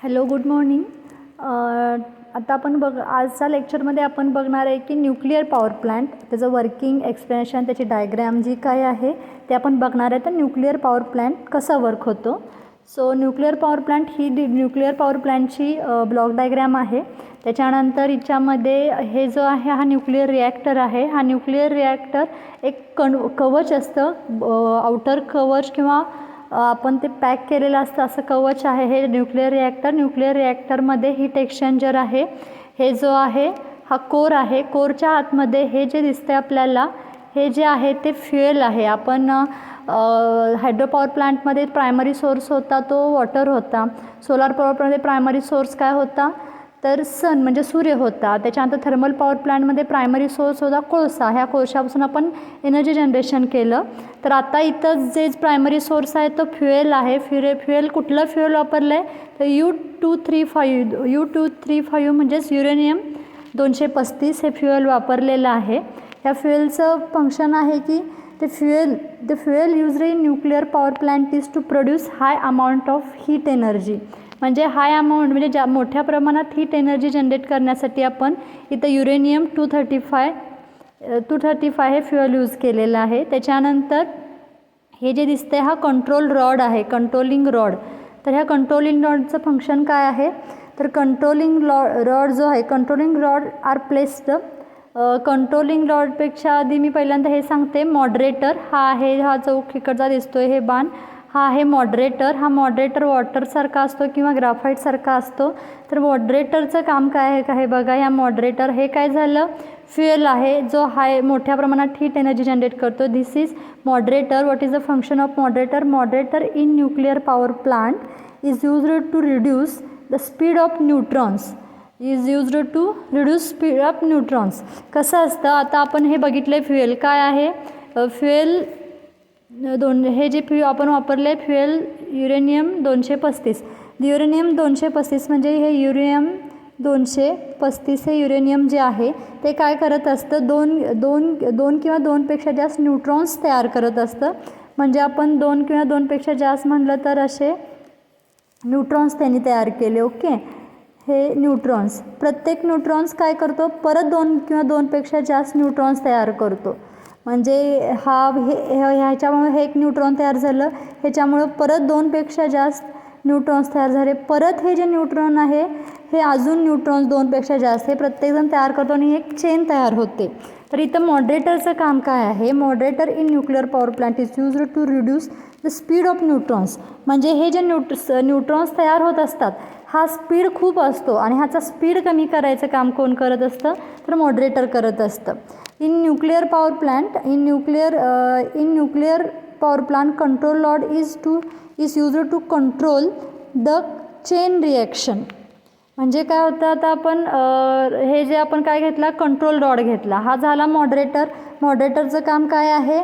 Hello, good morning. आता आपण आजच्या लेक्चरमध्ये आपण बघणार आहे की न्यूक्लिअर पॉवर प्लांट, त्याचं वर्किंग एक्सप्लेनेशन, त्याची डायग्रॅम जी काय आहे ते आपण बघणार आहे. तर न्यूक्लिअर पॉवर प्लांट कसा वर्क होतो. सो न्यूक्लिअर पॉवर प्लांट ही न्यूक्लिअर पॉवर प्लांटची ब्लॉक डायग्रॅम आहे. त्याच्यानंतर हिच्यामध्ये हे जो आहे हा न्यूक्लिअर रिॲक्टर आहे. हा न्यूक्लिअर रिॲक्टर एक कवच असतं, आउटर कवच किंवा आपण ते पॅक केलेलं असतं असं कवच आहे हे न्यूक्लिअर रिॲक्टर. न्यूक्लिअर रिॲक्टरमध्ये हीट एक्सचेंजर आहे. हे जो आहे हा कोर आहे. कोरच्या आतमध्ये हे जे दिसते आपल्याला, हे जे आहे ते फ्युएल आहे. आपण हायड्रो पॉवर प्लांटमध्ये प्रायमरी सोर्स होता तो वॉटर होता. सोलार पॉवर प्लांटमध्ये प्रायमरी सोर्स काय होता तर सन म्हणजे सूर्य होता. त्याच्यानंतर थर्मल पॉवर प्लांटमध्ये प्रायमरी सोर्स होता कोळसा. ह्या कोळशापासून आपण एनर्जी जनरेशन केलं. तर आता इथं जे प्रायमरी सोर्स आहे तो फ्युएल आहे. फ्युएल कुठलं फ्युएल वापरलं आहे तर U235 म्हणजेच युरेनियम 235 हे फ्युएल वापरलेलं आहे. ह्या फ्युएलचं फंक्शन आहे की the fuel used in nuclear power plant is to produce high amount of heat energy. म्हणजे हाय अमाऊंट म्हणजे मोठ्या प्रमाणात हीट एनर्जी जनरेट करण्यासाठी आपण इथं युरेनियम 235 हे फ्युएल यूज केलेलं आहे. त्याच्यानंतर हे जे दिसतं आहे हा कंट्रोल रॉड आहे, कंट्रोलिंग रॉड. तर ह्या कंट्रोलिंग रॉडचं फंक्शन काय आहे तर कंट्रोलिंग रॉड जो आहे, controlling rod are placed. Controlling रॉडपेक्षा आधी मी पहिल्यांदा हे सांगते. मॉडरेटर हा आहे, हा चौक इकडचा दिसतोय हे बाण, हा आहे मॉडरेटर. हा मॉडरेटर वॉटरसारखा असतो किंवा ग्राफाईटसारखा असतो. तर मॉडरेटरचं काम काय आहे का हे बघा. ह्या मॉडरेटर हे काय झालं फ्युएल आहे जो मोठ्या प्रमाणात हीट एनर्जी जनरेट करतो. This is moderator. What is the function of moderator. Moderator in nuclear power plant is used to reduce the speed of neutrons. Speed of neutrons. कसं असतं आता आपण हे बघितलं फ्युएल काय आहे. फ्युएल हे जे आपण वापरले फ्युएल युरेनियम 235. युरेनियम 235 म्हणजे हे युरेनियम 235 हे युरेनियम जे आहे ते काय करत असतं दोन किंवा दोनपेक्षा जास्त न्यूट्रॉन्स तयार करत असतं. म्हणजे आपण 2 किंवा 2पेक्षा जास्त म्हटलं तर असे न्यूट्रॉन्स त्यांनी तयार केले. ओके, हे न्यूट्रॉन्स प्रत्येक न्यूट्रॉन्स काय करतो परत 2 किंवा 2पेक्षा जास्त न्यूट्रॉन्स तयार करतो. म्हणजे ह्याच्यामुळे हे एक न्यूट्रॉन तयार झालं, ह्याच्यामुळं परत 2पेक्षा जास्त न्यूट्रॉन्स तयार झाले. परत हे जे न्यूट्रॉन आहे हे अजून न्यूट्रॉन्स 2पेक्षा जास्त हे प्रत्येकजण तयार करतो आणि एक चेन तयार होते. तर इथं मॉडरेटरचं काम काय आहे. Moderator in nuclear power plant is used to reduce the speed of neutrons. म्हणजे हे जे न्यूट्रॉन्स तयार होत असतात हा स्पीड खूप असतो आणि ह्याचा स्पीड कमी करायचं काम कोण करत असतं तर मॉडरेटर करत असतं. In nuclear power plant power plant control rod is used to control the chain reaction. म्हणजे काय होतं आता आपण हे जे आपण काय घेतला कंट्रोल रॉड घेतला, हा झाला मॉडरेटर. मॉडरेटरचं काम काय आहे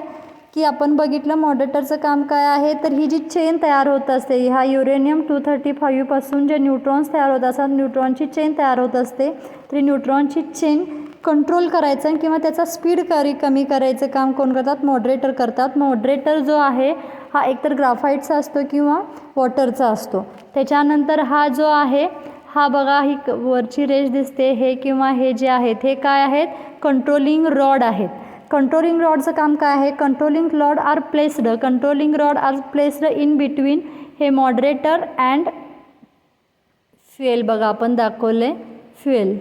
की आपण बघितलं मॉडरेटरचं काम काय आहे तर ही जी चेन तयार होत असते ह्या युरेनियम 235 पासून जे न्यूट्रॉन्स तयार होत असतात न्यूट्रॉनची चेन तयार होत असते. तर न्यूट्रॉनची चेन कंट्रोल करायचं किंवा त्याचा स्पीड कमी करायचं काम कोण करतात मॉडरेटर करतात. मॉडरेटर जो आहे हा एकतर ग्राफाईटचा असतो किंवा वॉटरचा असतो. त्याच्यानंतर हा जो आहे हा बघा ही वरची रेष दिसते हे किंवा हे जे आहेत हे काय आहेत कंट्रोलिंग रॉड आहेत. कंट्रोलिंग रॉडचं काम काय आहे. Controlling rod are placed in between हे मॉडरेटर अँड फ्युएल. बघा आपण दाखवले फ्युएल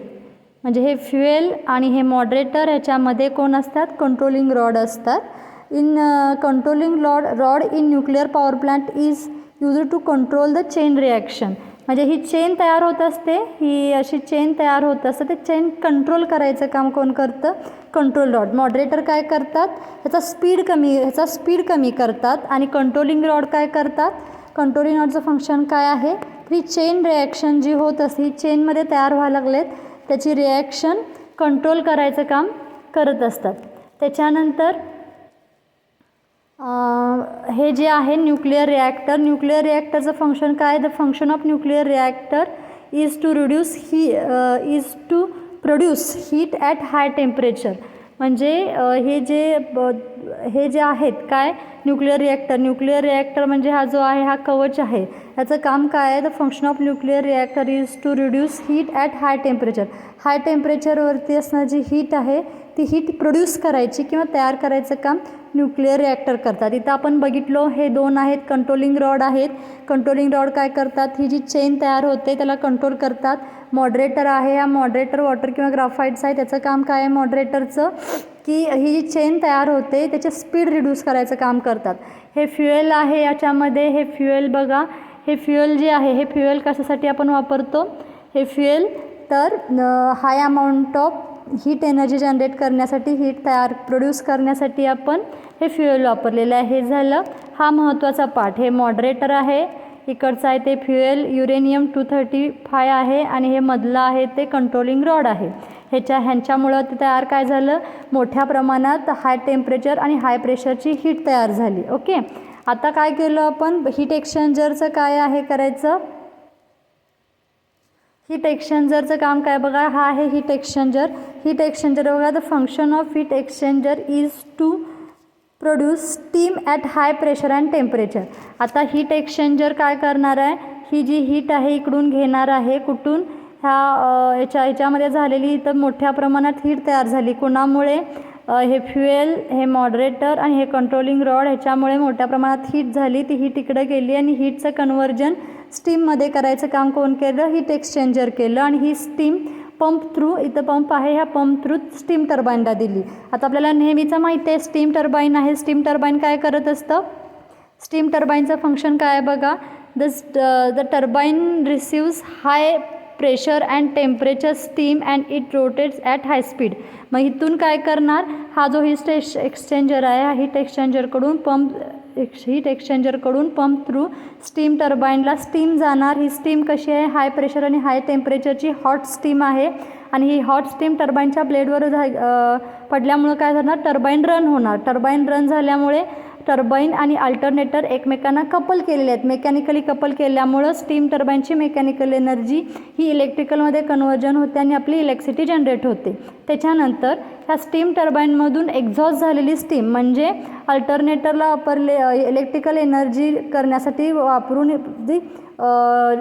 म्हणजे हे फ्युएल आणि हे मॉडरेटर ह्याच्यामध्ये कोण असतात कंट्रोलिंग रॉड असतात. Controlling rod in nuclear power plant is used to control the chain reaction. म्हणजे ही चेन तयार होत असते, ही अशी चेन तयार होत असते. ते चेन कंट्रोल करायचं काम कोण करतं कंट्रोल रॉड. मॉडरेटर काय करतात ह्याचा स्पीड कमी करतात आणि कंट्रोलिंग रॉड काय करतात. कंट्रोलिंग रॉडचं फंक्शन काय आहे ही चेन रिॲक्शन जी होत असते ही चेनमध्ये तयार व्हायला लागलेत त्याची रिॲक्शन कंट्रोल करायचं काम करत असतात. त्याच्यानंतर हे जे आहे न्यूक्लिअर रिॲक्टरचं फंक्शन काय. The function of nuclear reactor is to produce heat at high temperature. म्हणजे हे जे आहेत काय न्यूक्लिअर रिॲक्टर म्हणजे हा जो आहे हा कवच आहे. याचं काम काय आहे, the function of nuclear reactor is to reduce heat at high temperature. High टेम्परेचरवरती असणारी जी हीट आहे ती हीट प्रोड्यूस करायची किंवा तयार करायचं काम न्यूक्लिअर रिॲक्टर करतात. इथं आपण बघितलो हे 2 आहेत कंट्रोलिंग रॉड आहेत. कंट्रोलिंग रॉड काय करतात, ही जी चेन तयार होते त्याला कंट्रोल करतात. मॉडरेटर आहे, हा मॉडरेटर वॉटर किंवा ग्राफाईट्स आहे. त्याचं काम काय आहे मॉडरेटरचं, की ही जी चेन तयार होते त्याची स्पीड रिड्यूस करायचं काम करतात. हे फ्युएल आहे याच्यामध्ये, हे फ्युएल बघा, हे फ्युएल जे आहे हे फ्युएल कशासाठी आपण वापरतो, हे फ्युएल तर high amount of heat energy generate करण्यासाठी, हीट प्रोड्यूस करण्यासाठी आपण हे फ्युएल वापरलेलं आहे. हे झालं हा महत्त्वाचा पार्ट. हे मॉडरेटर आहे, इकडचं आहे ते फ्युएल युरेनियम 235 आहे आणि हे मधलं आहे ते कंट्रोलिंग रॉड आहे. ह्यांच्यामुळं ते तयार काय झालं, मोठ्या प्रमाणात हाय टेम्परेचर आणि हाय प्रेशरची हीट तयार झाली. ओके, आता काय केलं आपण, हीट एक्सचेंजरचं काय आहे करायचं, हीट एक्सचेंजरचं काम काय बघा, हा आहे हीट एक्सचेंजर. हीट एक्सचेंजर बघा, the function of heat exchanger is to produce steam at high pressure and temperature. आता हीट एक्सचेंजर काय करणार आहे, ही जी हीट आहे इकडून घेणार आहे, कुठून, ह्याच्यामध्ये झालेली इथं मोठ्या प्रमाणात हीट तयार झाली. कोणामुळे, हे फ्युएल, हे मॉडरेटर आणि हे कंट्रोलिंग रॉड, ह्याच्यामुळे मोठ्या प्रमाणात हीट झाली. ती हीट इकडं गेली आणि हीटचं कन्व्हर्जन स्टीममध्ये करायचं काम कोण केलं, हीट एक्सचेंजर केलं. आणि ही स्टीम पंप थ्रू, इथं पंप आहे, ह्या पंप थ्रू स्टीम टर्बाईनला दिली. आता आपल्याला नेहमीचं माहिती आहे स्टीम टर्बाईन आहे. स्टीम टर्बाईन काय करत असतं, स्टीम टर्बाईनचं फंक्शन काय आहे बघा, the turbine receives high pressure and temperature steam and it rotates at high speed. मग इथून काय करणार, हा जो हीट एक्सचेंजर आहे, हा हीट एक्सचेंजरकडून पंप थ्रू स्टीम टर्बाईनला स्टीम जाणार. ही स्टीम कशी आहे, हाय प्रेशर आणि हाय टेम्परेचरची हॉट स्टीम आहे. आणि ही हॉट स्टीम टर्बाईनच्या ब्लेडवर पडल्यामुळं काय झालं, टर्बाईन रन होणार. टर्बाईन रन झाल्यामुळे टर्बाईन आणि अल्टरनेटर एकमेकांना कपल केलेले आहेत. मेकॅनिकली कपल केल्यामुळं स्टीम टर्बाईनची मेकॅनिकल एनर्जी ही इलेक्ट्रिकलमध्ये कन्वर्जन होते आणि आपली इलेक्ट्रिसिटी जनरेट होते. त्याच्यानंतर ह्या स्टीम टर्बाईनमधून एक्झॉस्ट झालेली स्टीम म्हणजे अल्टरनेटरला वापरले इलेक्ट्रिकल एनर्जी करण्यासाठी वापरून जी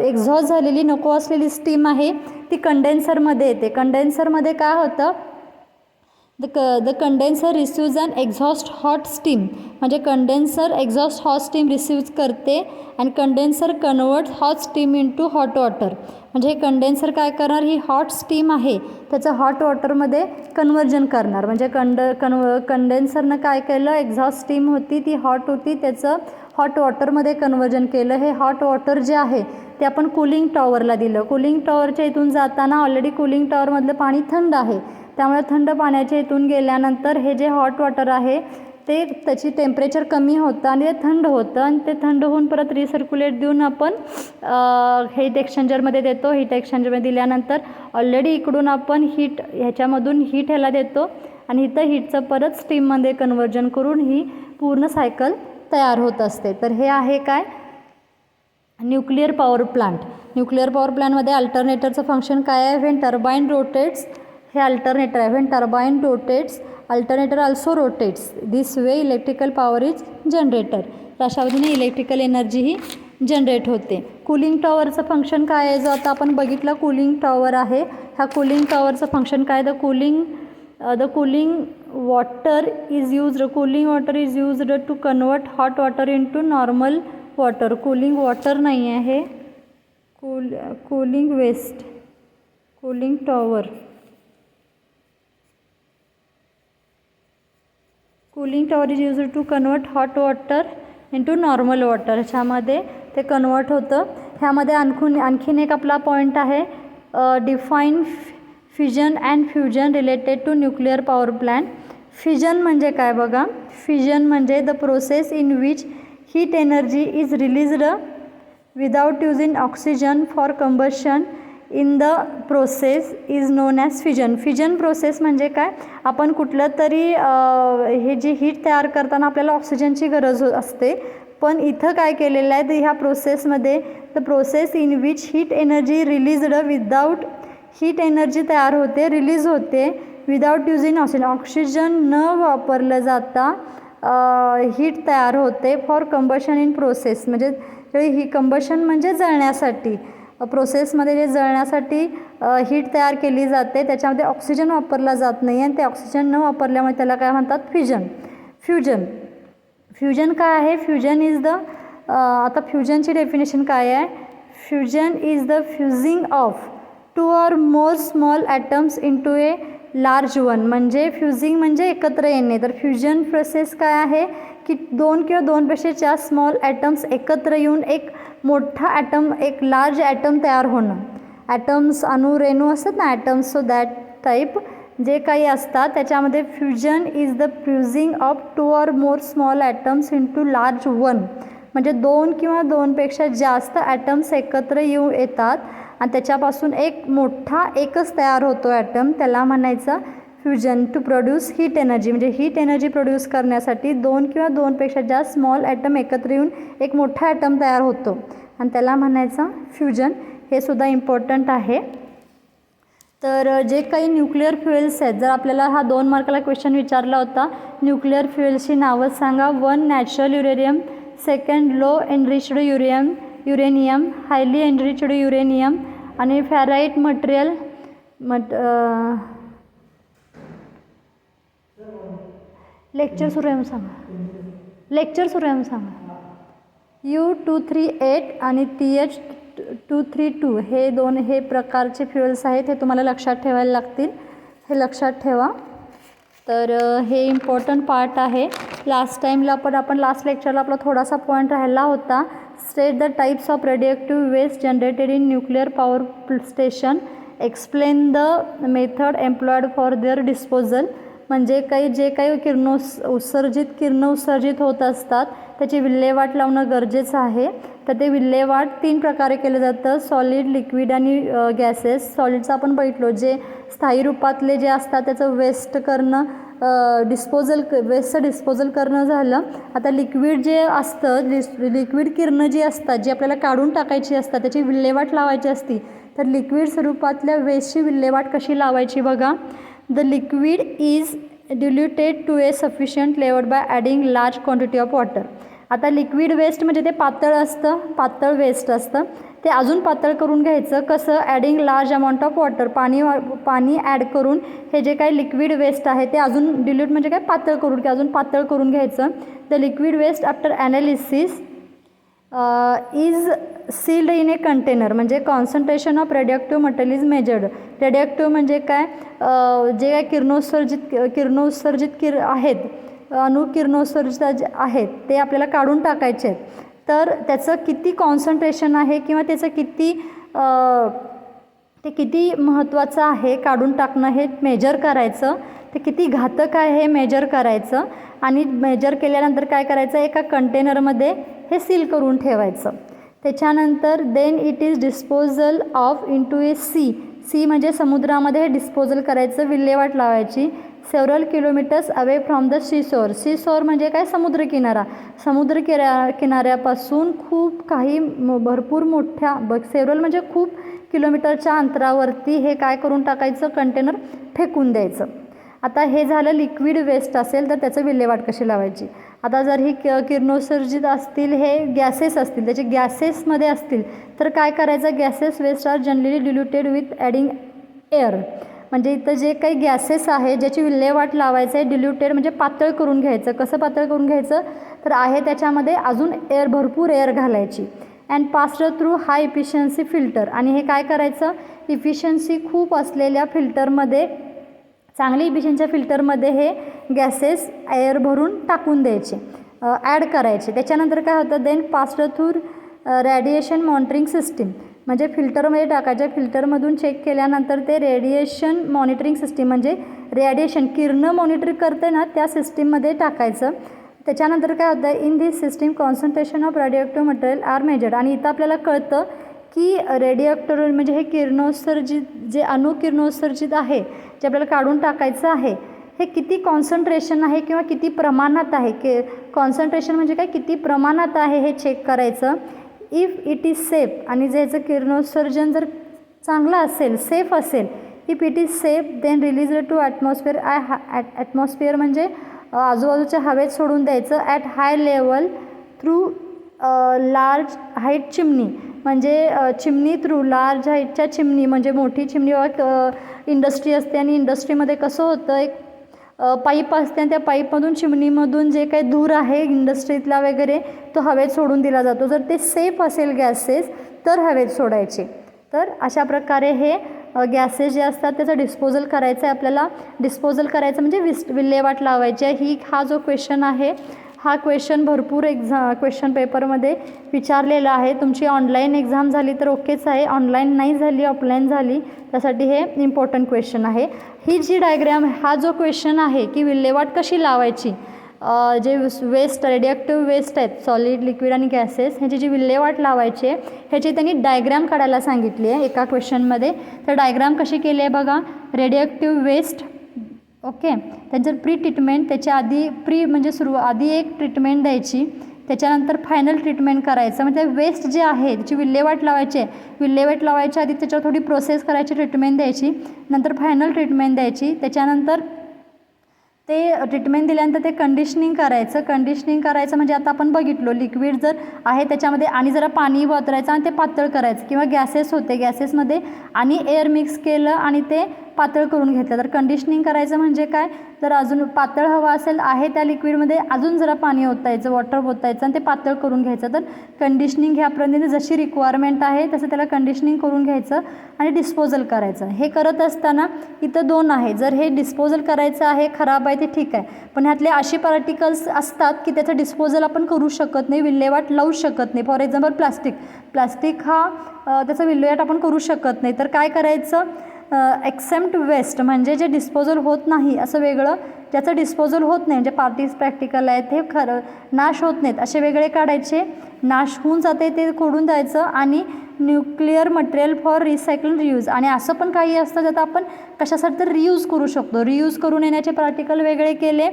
एक्झॉस्ट झालेली नको असलेली स्टीम आहे ती कंडेन्सरमध्ये येते. कंडेन्सरमध्ये काय होतं, the condenser receives an exhaust hot steam, म्हणजे condenser exhaust hot steam receive करते आणि condenser convert hot steam into hot water. म्हणजे हे कंडेन्सर काय करणार, ही हॉट स्टीम आहे त्याचं हॉट वॉटरमध्ये कन्वर्जन करणार. म्हणजे कंडेन्सरनं काय केलं, एक्झॉस्ट स्टीम होती ती हॉट होती, त्याचं हॉट वॉटरमध्ये कन्वर्जन केलं. हे हॉट वॉटर जे आहे ते आपण कूलिंग टॉवरला दिलं. कूलिंग टॉवरच्या इथून जाताना ऑलरेडी कूलिंग टॉवरमधलं पाणी थंड आहे, त्यामुळे थंड पाण्याच्या इथून गेल्यानंतर हे जे हॉट वॉटर आहे ते त्याची टेम्परेचर कमी होतं आणि ते थंड होतं आणि ते थंड होऊन परत रिसर्क्युलेट देऊन आपण हीट एक्सचेंजरमध्ये देतो. हीट एक्सचेंजरमध्ये दिल्यानंतर ऑलरेडी इकडून आपण ह्याच्यामधून हीट ह्याला देतो आणि इथं हीटचं परत स्टीममध्ये कन्वर्जन करून ही पूर्ण सायकल तयार होत असते. तर हे आहे काय, nuclear power plant. Nuclear power प्लांटमध्ये अल्टरनेटरचं फंक्शन काय आहे, व्हेन टर्बाईन रोटेट्स, हे अल्टरनेटर आहे, when turbine rotates alternator also rotates, this way electrical power is generator. अशा पद्धतीने इलेक्ट्रिकल एनर्जी ही जनरेट होते. कूलिंग टॉवरचं फंक्शन काय आहे, जो आता आपण बघितलं कूलिंग टॉवर आहे, ह्या कूलिंग टॉवरचं फंक्शन काय, the cooling water is used to convert hot water into normal water. Cooling water नाही आहे, cooling waste, cooling tower. Cooling tower is used to convert hot water into normal water. ह्याच्यामध्ये ते convert होतं. ह्यामध्ये आणखीन एक आपला पॉईंट आहे, define fission and fusion related to nuclear power plant. Fission म्हणजे काय बघा, फिजन म्हणजे the process in which heat energy is released without using oxygen for combustion in the process is known as fission. Fission process म्हणजे काय, आपण कुठलं तरी हे जी हीट तयार करताना आपल्याला ऑक्सिजनची गरज असते, पण इथं काय केलेलं आहे, तर ह्या प्रोसेसमध्ये the process in which heat energy released without heat energy तयार होते, रिलीज होते विदाउट युजिंग ऑक्सिजन न वापरलं जाता हीट तयार होते फॉर कंबशन इन प्रोसेस, म्हणजे ही कंबशन म्हणजे जळण्यासाठी, प्रोसेसमध्ये जे जळण्यासाठी हीट तयार केली जाते त्याच्यामध्ये ऑक्सिजन वापरला जात नाही आणि ते ऑक्सिजन न वापरल्यामुळे त्याला काय म्हणतात फ्युजन काय आहे? फ्युजन इज द आता फ्युजनची डेफिनेशन काय आहे? Fusion is the fusing of 2 or more small atoms into a large one, म्हणजे फ्युजिंग म्हणजे एकत्र येणे. तर फ्युजन प्रोसेस काय आहे की 2 किंवा 2पेक्षा जास्त स्मॉल ॲटम्स एकत्र येऊन एक मोठा ॲटम, एक लार्ज ॲटम तयार होणं. ॲटम्स अणू रेणू असतात ना ॲटम्स, सो दॅट टाईप जे काही असतात त्याच्यामध्ये fusion is the fusing of 2 or more small atoms into large one, म्हणजे 2 किंवा 2पेक्षा जास्त ॲटम्स एकत्र येतात आणि त्याच्यापासून एक मोठा एकच तयार होतो ॲटम, त्याला म्हणायचं fusion. To produce heat energy, म्हणजे हीट एनर्जी प्रोड्यूस करण्यासाठी 2 किंवा 2पेक्षा जास्त स्मॉल ॲटम एकत्र येऊन एक मोठा ॲटम तयार होतो आणि त्याला म्हणायचं फ्युजन. हे सुद्धा इम्पॉर्टंट आहे. तर जे काही न्यूक्लिअर फ्युएल्स आहेत, जर आपल्याला हा 2 मार्काला क्वेश्चन विचारला होता, न्यूक्लिअर फ्युएल्सची नावं सांगा. 1 natural uranium, 2 low enriched uranium, highly enriched uranium आणि फेराइट मटेरियल. लेक्चर सुरू आहे म्हणून सांगा. U238 आणि TH232 हे 2 हे प्रकारचे फ्युएल्स आहेत. हे तुम्हाला लक्षात ठेवायला लागतील, हे लक्षात ठेवा. तर हे इम्पॉर्टंट पार्ट आहे. लास्ट टाईमला पण आपण लास्ट लेक्चरला आपला थोडासा पॉईंट राहिला होता. State the types of radioactive waste generated in nuclear power station, explain the method employed for their disposal, म्हणजे जे काही किरण उत्सर्जित होत असतात त्याची विल्हेवाट लावणं गरजेचं आहे. तर ते विल्हेवाट 3 प्रकारे केलं जातं, सॉलिड, लिक्विड आणि गॅसेस. सॉलिडचं आपण बघितलो, जे स्थायी रूपातले जे असतात त्याचं वेस्ट करणं, वेस्टचं डिस्पोजल करणं झालं. आता लिक्विड जे असतं, लिक्विड किरणं जी असतात जी आपल्याला काढून टाकायची असतात त्याची विल्हेवाट लावायची असती. तर लिक्विड स्वरूपातल्या वेस्टची विल्हेवाट कशी लावायची बघा. The liquid is diluted to a sufficient level by adding large quantity of water. आता लिक्विड वेस्ट म्हणजे ते पातळ वेस्ट असतं, ते अजून पातळ करून घ्यायचं. कसं? Adding large amount of water, पाणी ॲड करून हे जे काही लिक्विड वेस्ट आहे ते अजून डिल्यूट म्हणजे काय अजून पातळ करून घ्यायचं. The liquid waste after analysis is sealed in a container, म्हणजे concentration of radioactive material is measured. Radioactive म्हणजे काय? जे काय किरणोत्सर्जित आहेत, अणुकिरणोत्सर्जित जे आहेत ते आपल्याला काढून टाकायचे आहेत. तर त्याचं किती कॉन्सन्ट्रेशन आहे किंवा त्याचं किती महत्त्वाचं आहे काढून टाकणं हे मेजर करायचं. ते किती घातक आहे हे मेजर करायचं आणि मेजर केल्यानंतर काय करायचं? एका कंटेनरमध्ये हे सील करून ठेवायचं. त्याच्यानंतर then it is disposal of into a sea म्हणजे समुद्रामध्ये हे डिस्पोजल करायचं, विल्हेवाट लावायची. Several kilometres away from the seashore म्हणजे काय? किनाऱ्यापासून भरपूर मोठ्या सेव्हरल म्हणजे खूप किलोमीटरच्या अंतरावरती हे काय करून टाकायचं? कंटेनर फेकून द्यायचं. आता हे झालं लिक्विड वेस्ट असेल तर त्याचं विल्हेवाट कशी लावायची. आता जर ही किरणोत्सर्जित असतील, हे गॅसेस असतील, त्याचे गॅसेसमध्ये असतील तर काय करायचं? Gases waste are generally diluted with adding air, म्हणजे इथं जे काही गॅसेस आहे ज्याची विल्हेवाट लावायचं आहे, डिल्युटेड म्हणजे पातळ करून घ्यायचं. कसं पातळ करून घ्यायचं? तर आहे त्याच्यामध्ये अजून भरपूर एअर घालायची. And passed through high efficiency filter, आणि हे काय करायचं? इफिशियन्सी खूप असलेल्या फिल्टरमध्ये, चांगली इफिशियन्सीच्या फिल्टरमध्ये हे गॅसेस एअर भरून टाकून द्यायचे, ॲड करायचे. त्याच्यानंतर काय होतं? Then passed through radiation monitoring system, म्हणजे फिल्टरमध्ये टाकायच्या. फिल्टरमधून चेक केल्यानंतर ते रेडिएशन मॉनिटरिंग सिस्टीम म्हणजे रेडिएशन किरणं मॉनिटर करते ना त्या सिस्टीममध्ये टाकायचं. त्याच्यानंतर काय होतं? In this system concentration of radioactive material are measured, आणि इथं आपल्याला कळतं की रेडिओएक्टिव्ह म्हणजे हे किरणोत्सर्जित जे अणुकिरणोत्सर्जित आहे जे आपल्याला काढून टाकायचं आहे हे किती कॉन्सन्ट्रेशन आहे किंवा किती प्रमाणात आहे. कॉन्सन्ट्रेशन म्हणजे काय? किती प्रमाणात आहे हे चेक करायचं. इफ इट इज सेफ, आणि ज्याचं किरणोत्सर्जन जर चांगलं असेल, सेफ असेल, if it is safe then release to atmosphere. Atmosphere म्हणजे आजूबाजूच्या हवेत सोडून द्यायचं at high level through large height chimney. म्हणजे चिमणी थ्रू लार्ज हाईटच्या चिमणी म्हणजे मोठी चिमणी इंडस्ट्री असते आणि इंडस्ट्रीमध्ये कसं होतं एक पाईप असते आणि त्या पाईपमधून चिमणीमधून जे काही धूर आहे इंडस्ट्रीतला वगैरे तो हवेत सोडून दिला जातो. जर ते सेफ असेल गॅसेस तर हवेत सोडायचे. तर अशा प्रकारे हे गॅसेस जे असतात त्याचं डिस्पोजल करायचं आहे आपल्याला. डिस्पोजल करायचं म्हणजे विल्हेवाट लावायची आहे. हा जो क्वेश्चन आहे हा क्वेश्चन भरपूर क्वेश्चन पेपरमध्ये विचारलेला आहे. तुमची ऑनलाईन एक्झाम झाली तर ओकेच आहे, ऑनलाईन नाही झाली ऑफलाईन झाली त्यासाठी हे इम्पॉर्टंट क्वेश्चन आहे. ही जी डायग्रॅम हा जो क्वेश्चन आहे की विल्हेवाट कशी लावायची, जे वेस्ट रेडिएक्टिव्ह वेस्ट आहेत सॉलिड लिक्विड आणि गॅसेस ह्याची जी विल्हेवाट लावायची आहे ह्याची त्यांनी डायग्रॅम काढायला सांगितली आहे एका क्वेश्चनमध्ये. तर डायग्रॅम कशी केली आहे बघा. रेडिएक्टिव्ह वेस्ट ओके, त्यांचं प्री ट्रीटमेंट त्याच्या आधी म्हणजे आधी एक ट्रीटमेंट द्यायची, त्याच्यानंतर फायनल ट्रीटमेंट करायचं. म्हणजे वेस्ट जे आहे त्याची विल्हेवाट लावायची आहे. विल्हेवाट लावायच्या आधी त्याच्यावर थोडी प्रोसेस करायची, ट्रीटमेंट द्यायची, नंतर फायनल ट्रीटमेंट द्यायची. त्याच्यानंतर ते ट्रीटमेंट दिल्यानंतर ते कंडिशनिंग करायचं. कंडिशनिंग करायचं म्हणजे आता आपण बघितलो लिक्विड जर आहे त्याच्यामध्ये आणि जरा पाणी वापरायचं आणि ते पातळ करायचं, किंवा गॅसेस होते गॅसेसमध्ये आणि एअर मिक्स केलं आणि ते पातळ करून घेतलं. तर कंडिशनिंग करायचं म्हणजे काय, जर अजून पातळ हवा असेल आहे त्या लिक्विडमध्ये अजून जरा पाणी ओतायचं, वॉटर ओतायचं आणि ते पातळ करून घ्यायचं. तर कंडिशनिंग ह्यापर्यंत जशी रिक्वायरमेंट आहे तसं त्याला कंडिशनिंग करून घ्यायचं आणि डिस्पोजल करायचं. हे करत असताना इथं दोन आहे, जर हे डिस्पोजल करायचं आहे खराब आहे ते ठीक आहे, पण ह्यातले असे पार्टिकल्स असतात की त्याचं डिस्पोजल आपण करू शकत नाही, विल्हेवाट लावू शकत नाही. फॉर एक्झाम्पल प्लास्टिक हा त्याचं विल्हेवाट आपण करू शकत नाही. तर काय करायचं, एक्सेप्ट वेस्ट म्हणजे जे डिस्पोजल होत नाही असं वेगळं, ज्याचं डिस्पोजल होत नाही म्हणजे प्रॅक्टिकल आहेत हे खरं नाश होत नाहीत असे वेगळे काढायचे. नाश होऊन जाते ते खोडून द्यायचं. आणि nuclear material for recycle reuse, आणि असं पण काही असतं ज्यात आपण कशासाठी तर रियूज करू शकतो. रियूज करून येण्याचे पार्टिकल वेगळे केले,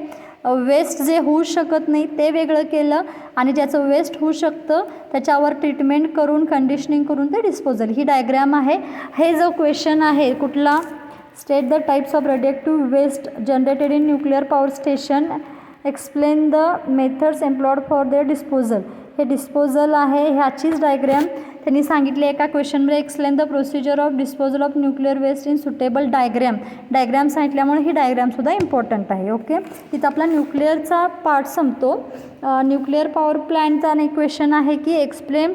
वेस्ट जे होऊ शकत नाही ते वेगळं केलं, आणि ज्याचं वेस्ट होऊ शकतं त्याच्यावर ट्रीटमेंट करून कंडिशनिंग करून ते डिस्पोजल. ही डायग्रॅम आहे. हे जो क्वेश्चन आहे कुठला, state the types of radioactive waste generated in nuclear power station, explain the methods employed for their disposal. हे डिस्पोजल आहे, ह्याचीच डायग्रॅम त्यांनी सांगितली एका क्वेश्चनमध्ये. Explain the procedure of disposal of nuclear waste in suitable diagram सांगितल्यामुळे ही डायग्रॅमसुद्धा इम्पॉर्टंट आहे. ओके, इथं आपला न्यूक्लिअरचा पार्ट संपतो. न्यूक्लिअर पॉवर प्लॅन्टचा एक क्वेश्चन आहे की explain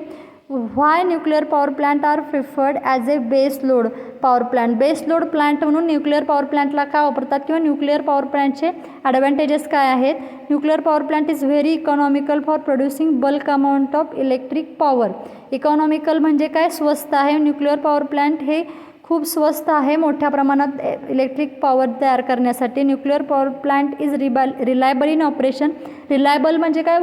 why nuclear power plant are preferred as a base load power plant. Base load plant म्हणून न्यूक्लिअर पॉवर प्लांटला का वापरतात, किंवा न्यूक्लिअर पॉवर प्लांटचे ॲडव्हान्टेजेस काय आहेत. Nuclear power plant is very economical for producing bulk amount of electric power. Economical म्हणजे काय, स्वस्त आहे. न्यूक्लिअर पॉवर प्लांट हे खूप स्वस्त आहे मोठ्या प्रमाणात इलेक्ट्रिक पॉवर तयार करण्यासाठी. Nuclear power plant is reliable in operation. Reliable म्हणजे काय,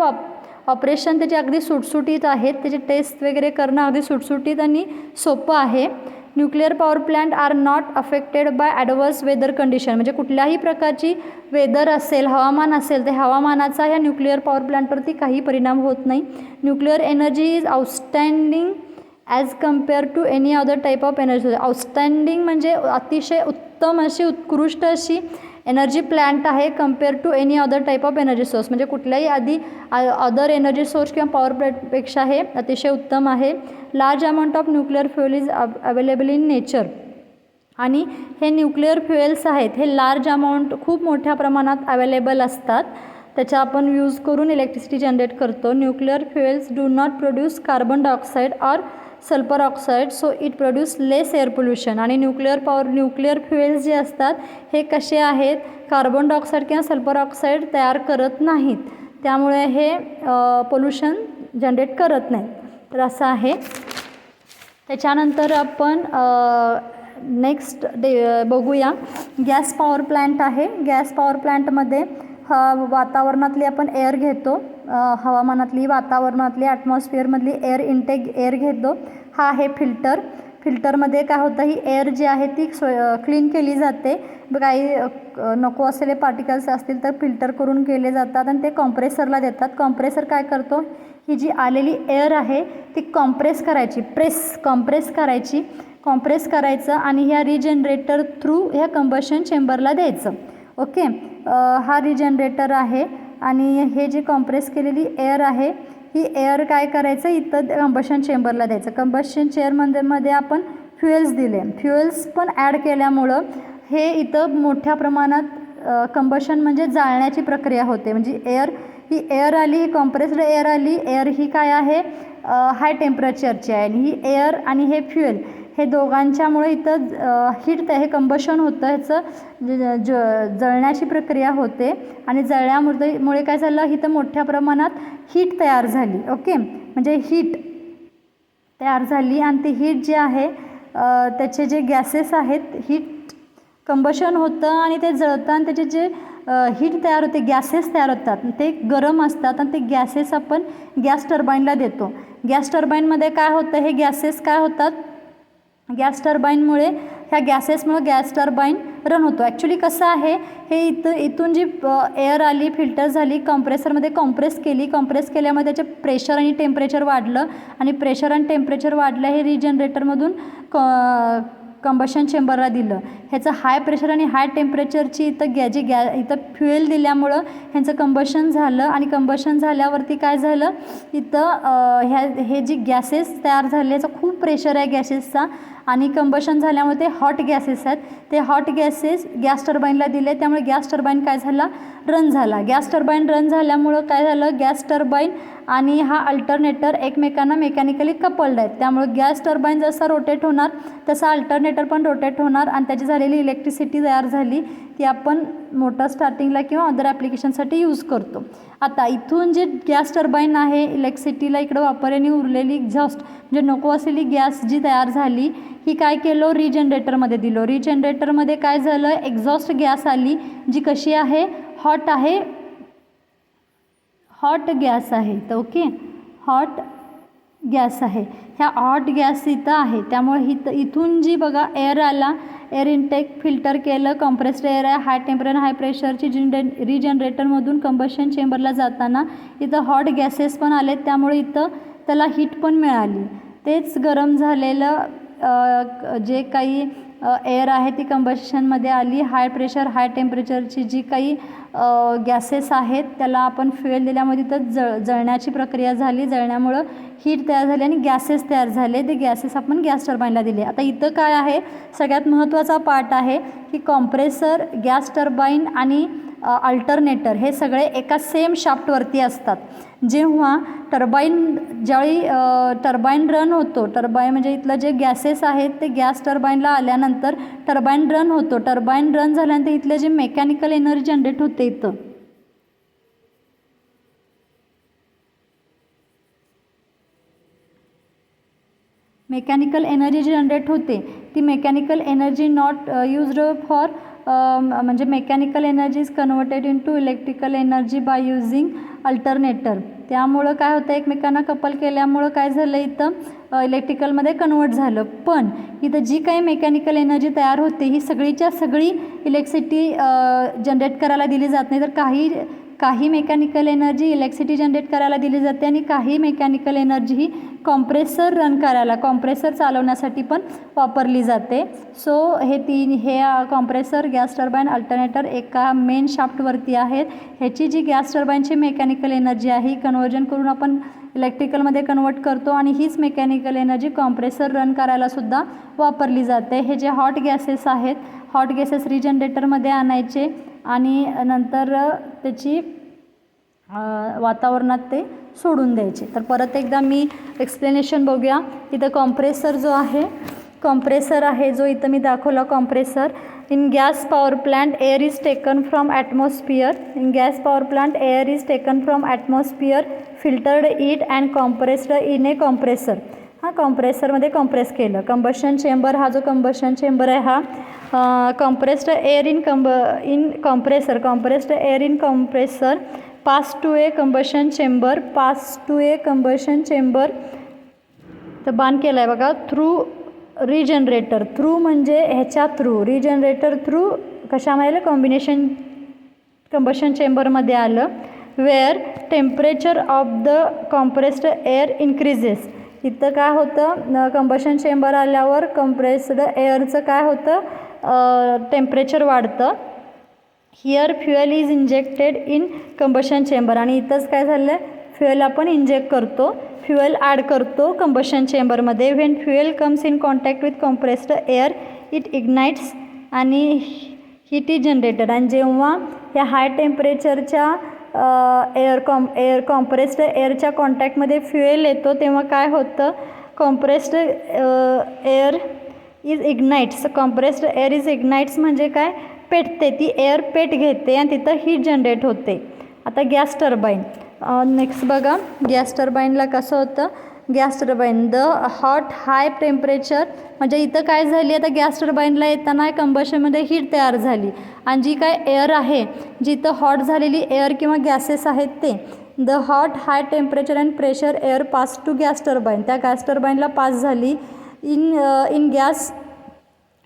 ऑपरेशन त्याचे अगदी सुटसुटीत आहेत, त्याचे टेस्ट वगैरे करणं अगदी सुटसुटीत आणि सोपं आहे. Nuclear power plant are not affected by adverse weather condition. म्हणजे कुठल्याही प्रकारची वेदर असेल, हवामान असेल, ते हवामानाचा ह्या न्यूक्लिअर पॉवर प्लांटवरती काही परिणाम होत नाही. Nuclear energy is outstanding as compare to any other type of energy. Outstanding म्हणजे अतिशय उत्तम अशी उत्कृष्ट अशी एनर्जी प्लांट आहे compare to any other type of energy source. म्हणजे कुठल्याही अदर एनर्जी सोर्स किंवा पॉवर प्लांटपेक्षा हे अतिशय उत्तम आहे. Large amount of nuclear fuel is available in nature. आणि हे न्यूक्लिअर फ्युएल्स आहेत हे लार्ज अमाऊंट खूप मोठ्या प्रमाणात अवेलेबल असतात, त्याचा आपण यूज करून इलेक्ट्रिसिटी जनरेट करतो. Nuclear fuels do not produce carbon dioxide or sulphur oxide so it produce less air pollution. आणि न्यूक्लिअर फ्युएल्स जे असतात हे कसे आहेत, कार्बन डायऑक्साईड किंवा सल्फर ऑक्साईड तयार करत नाहीत, त्यामुळे हे पोल्युशन जनरेट करत नाही. तर असं आहे. त्याच्यानंतर आपण नेक्स्ट बघूया गॅस पॉवर प्लांट आहे. गॅस पॉवर प्लांटमध्ये वातावरणातली आपण एअर घेतो, हवामानातली वातावरणातली ॲटमॉस्फिअरमधली एअर घेतो. हा आहे फिल्टरमध्ये काय होतं, ही एअर जी आहे ती क्लीन केली जाते. काही नको असलेले पार्टिकल्स असतील तर फिल्टर करून केले जातात आणि ते कॉम्प्रेसरला देतात. कॉम्प्रेसर काय करतो, ही जी आलेली एअर आहे ती कॉम्प्रेस करायची, कॉम्प्रेस करायचं आणि ह्या रिजनरेटर थ्रू ह्या कंबशन चेंबरला द्यायचं. ओके, हा रिजनरेटर आहे आणि हे जी कॉम्प्रेस केलेली एअर आहे ही एअर काय करायचं इथं कंबशन चेंबरला द्यायचं. कंबशन चेंबरमध्ये आपण फ्युएल्स दिले, फ्युएल्स पण ॲड केल्यामुळं हे इथं मोठ्या प्रमाणात कंबशन म्हणजे जाळण्याची प्रक्रिया होते. म्हणजे ही एअर आली, ही कॉम्प्रेस्ड एअर आली. एअर ही काय आहे हाय टेम्परेचरची आहे आणि ही एअर आणि हे फ्युएल हे दोघांच्यामुळे इथं हीट हे कंबशन होतं, ह्याचं जळण्याची प्रक्रिया होते आणि जळल्यामुळे काय झालं इथं मोठ्या प्रमाणात हीट तयार झाली. ओके, म्हणजे हीट तयार झाली आणि ती हीट जी आहे त्याचे जे गॅसेस आहेत, हीट कंबशन होतं आणि ते जळताना त्याचे जे हीट तयार होते, गॅसेस तयार होतात, ते गरम असतात आणि ते गॅसेस आपण गॅस टर्बाईनला देतो. गॅस टर्बाईनमध्ये काय होतं, हे गॅसेस काय होतात, गॅस टर्बाईनमुळे ह्या गॅसेसमुळे गॅस टर्बाईन रन होतो. ॲक्च्युली कसं आहे, हे इथून जी एअर आली, फिल्टर झाली, कॉम्प्रेसरमध्ये कॉम्प्रेस केल्यामुळे त्याचे प्रेशर आणि टेम्परेचर वाढलं आणि प्रेशर आणि टेम्परेचर वाढलं हे रिजनरेटरमधून कंबशन चेंबरला दिलं. ह्याचं हाय प्रेशर आणि हाय टेम्परेचरची इथं फ्युएल दिल्यामुळं ह्यांचं कंबशन झालं आणि कंबशन झाल्यावरती काय झालं इथं हे जी गॅसेस तयार झाले, याचा खूप प्रेशर आहे गॅसेसचा आणि कंबशन झाल्यामुळे ते हॉट गॅसेस आहेत, ते हॉट गॅसेस गॅस टर्बाईनला दिले. त्यामुळे गॅस टर्बाईन काय झाला, रन झाला. गॅस टर्बाईन रन झाल्यामुळं काय झालं, गॅस टर्बाईन आणि हा अल्टरनेटर एकमेकांना मेकॅनिकली कपल्ड आहेत. त्यामुळे गॅस टर्बाईन जसा रोटेट होणार तसा अल्टरनेटर पण रोटेट होणार आणि त्याची झालेली इलेक्ट्रिसिटी तयार झाली ती आपण मोटर स्टार्टिंगला किंवा अदर ॲप्लिकेशनसाठी यूज करतो. आता इथून जे गॅस टर्बाईन आहे इलेक्ट्रिसिटीला इकडं वापरल्याने उरलेली एक्झॉस्ट म्हणजे नको असलेली गॅस जी तयार झाली ही काय केलं, रिजनरेटरमध्ये दिलो. रिजनरेटरमध्ये काय झालं, एक्झॉस्ट गॅस आली जी कशी आहे, हॉट आहे, हॉट गॅस आहे. तर ओके, हॉट गॅस आहे, ह्या हॉट गॅस इथं आहे. त्यामुळे इथून जी बघा एअर आला, एअर इनटेक फिल्टर केलं, कॉम्प्रेस्ड एअर आहे, हाय टेम्परेचर हाय प्रेशरची रिजनरेटरमधून कंबशन चेंबरला जाताना इथं हॉट गॅसेस पण आले, त्यामुळे इथं त्याला हीट पण मिळाली. तेच गरम झालेलं जे काही एअर आहे ती कंबशनमध्ये आली. हाय प्रेशर हाय टेम्परेचरची जी काही गॅसेस आहेत त्याला आपण फ्युएल दिल्यामुळे तिथं जळण्याची प्रक्रिया झाली. जळण्यामुळं हीट तयार झाली आणि गॅसेस तयार झाले. ते गॅसेस आपण गॅस टर्बाईनला दिले. आता इथं काय आहे, सगळ्यात महत्त्वाचा पार्ट आहे की कॉम्प्रेसर, गॅस टर्बाईन आणि अल्टरनेटर हे सगळे एका सेम शाफ्टवरती असतात. जेव्हा ज्यावेळी टर्बाईन रन होतो, टर्बाईन म्हणजे इथलं जे गॅसेस आहेत ते गॅस टर्बाईनला आल्यानंतर टर्बाईन रन होतो. टर्बाईन रन झाल्यानंतर इथले जे मेकॅनिकल एनर्जी जनरेट होते, इथं मेकॅनिकल एनर्जी जनरेट होते ती mechanical energy not used for म्हणजे mechanical energy is converted into electrical energy by using alternator. त्यामुळं काय होतं, एकमेकांना कपल केल्यामुळं काय झालं, इथं इलेक्ट्रिकलमध्ये कन्वर्ट झालं. पण इथं जी काही मेकॅनिकल एनर्जी तयार होते ही सगळीच्या सगळी इलेक्ट्रिसिटी जनरेट करायला दिली जात नाही, तर काही मेकॅनिकल एनर्जी इलेक्ट्रिसिटी जनरेट करायला दिली जाते आणि काही मेकॅनिकल एनर्जी ही कॉम्प्रेसर चालवण्यासाठी पण वापरली जाते. सो हे कॉम्प्रेसर, गॅस टर्बाईन, अल्टरनेटर एका मेन शाफ्टवरती आहेत. ह्याची जी गॅस टर्बाईनची मेकॅनिकल एनर्जी आहे ही कन्वर्जन करून आपण इलेक्ट्रिकलमध्ये कन्वर्ट करतो आणि हीच मेकॅनिकल एनर्जी कॉम्प्रेसर रन करायला सुद्धा वापरली जाते. हे जे हॉट गॅसेस आहेत, हॉट गॅसेस रिजनरेटरमध्ये आणायचे आणि नंतर त्याची वातावरणात ते सोडून द्यायचे. तर परत एकदा मी एक्सप्लेनेशन बघूया. इथं कॉम्प्रेसर आहे जो इथं मी दाखवला. Compressor in gas power plant air is taken from atmosphere. In gas power plant air is taken from atmosphere, filtered it and compressed in a compressor. कॉम्प्रेसरमध्ये कॉम्प्रेस केलं. कंबशन चेंबर, हा जो कंबशन चेंबर आहे हा compressed air in compressor pass to a combustion chamber, तर बाण केलं आहे बघा. थ्रू रिजनरेटर, थ्रू म्हणजे ह्याच्या थ्रू, रिजनरेटर थ्रू कशामध्ये कंबशन चेंबरमध्ये आलं. Where temperature of the compressed air increases. इथं काय होतं, कंबशन चेंबर आल्यावर कंप्रेस्ड एअरचं काय होतं, टेम्परेचर वाढतं. Here fuel is injected in combustion chamber. आणि इथंच काय झालं आहे, फ्युएल आपण इंजेक्ट करतो, फ्युएल ॲड करतो कंबशन चेंबरमध्ये. When fuel comes in contact with compressed air it ignites आणि हीट इज जनरेटेड. आणि जेव्हा या हाय टेम्परेचरच्या एअर कॉम्प्रेस्ड एअरच्या कॉन्टॅक्टमध्ये फ्युएल येतो तेव्हा काय होतं, compressed air is ignites. Compressed air is ignites म्हणजे काय, पेटते, ती एअर पेट घेते आणि तिथं हीट जनरेट होते. आता गॅस टर्बाईन. नेक्स्ट बघा, गॅस टर्बाईनला कसं होतं, gas turbine the hot high temperature. म्हणजे इथं काय झाली, आता गॅस टर्बाईनला येताना कंबशनमध्ये हीट तयार झाली आणि जी काय एअर आहे, जिथं हॉट झालेली एअर किंवा गॅसेस आहेत ते, the hot high temperature and pressure air pass to gas turbine. त्या गॅस टर्बाईनला पास झाली. In gas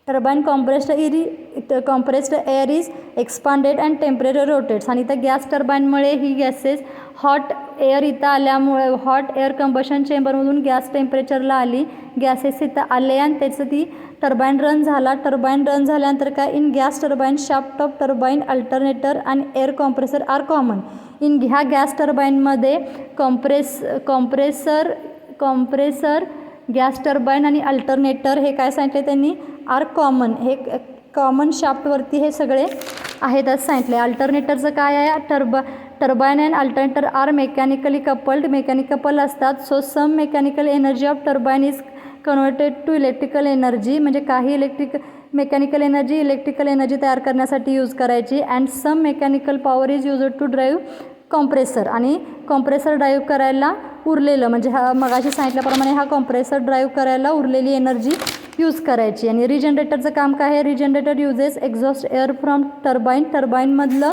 turbine compressed air is expanded and temperature rotates. आणि इथं गॅस टर्बाईनमुळे ही गॅसेस हॉट एअर इथं आल्यामुळे, हॉट एअर कंबशन चेंबरमधून गॅस टेम्परेचरला आली, गॅसेस इथं आले आणि त्याचं ती टर्बाईन रन झाला. टर्बाईन रन झाल्यानंतर काय, in gas turbine shaft of turbine alternator आणि air compressor R common. In ह्या गॅस टर्बाईनमध्ये कॉम्प्रेसर गॅस टर्बाईन आणि अल्टरनेटर हे काय सांगितले त्यांनी, आर कॉमन. हे कॉमन शाफ्टवरती हे सगळे आहेत असं सांगितले. अल्टरनेटरचं काय आहे, turbine and alternator are mechanically coupled. Mechanical असतात. So some mechanical energy of turbine is converted to electrical energy. म्हणजे काही मेकॅनिकल एनर्जी इलेक्ट्रिकल एनर्जी तयार करण्यासाठी यूज करायची. And some mechanical power is used to drive compressor. आणि compressor drive करायला उरलेलं, म्हणजे हा मगाशी सांगितल्याप्रमाणे हा कॉम्प्रेसर ड्राईव्ह करायला उरलेली एनर्जी यूज करायची. आणि रिजनरेटरचं काम काय आहे, regenerator uses exhaust air from turbine. टर्बाईनमधलं